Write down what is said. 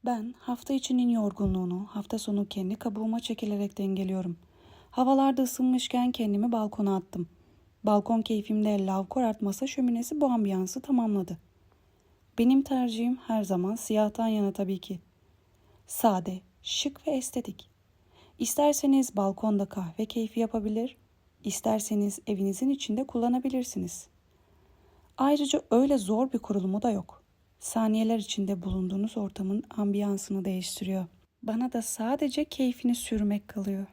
Ben hafta içinin yorgunluğunu hafta sonu kendi kabuğuma çekilerek dengeliyorum. Havalarda ısınmışken kendimi balkona attım. Balkon keyfimde lavkor artmasa şöminesi bu ambiyansı tamamladı. Benim tercihim her zaman siyahtan yana tabii ki. Sade, şık ve estetik. İsterseniz balkonda kahve keyfi yapabilir, isterseniz evinizin içinde kullanabilirsiniz. Ayrıca öyle zor bir kurulumu da yok. Saniyeler içinde bulunduğunuz ortamın ambiyansını değiştiriyor. Bana da sadece keyfini sürmek kalıyor.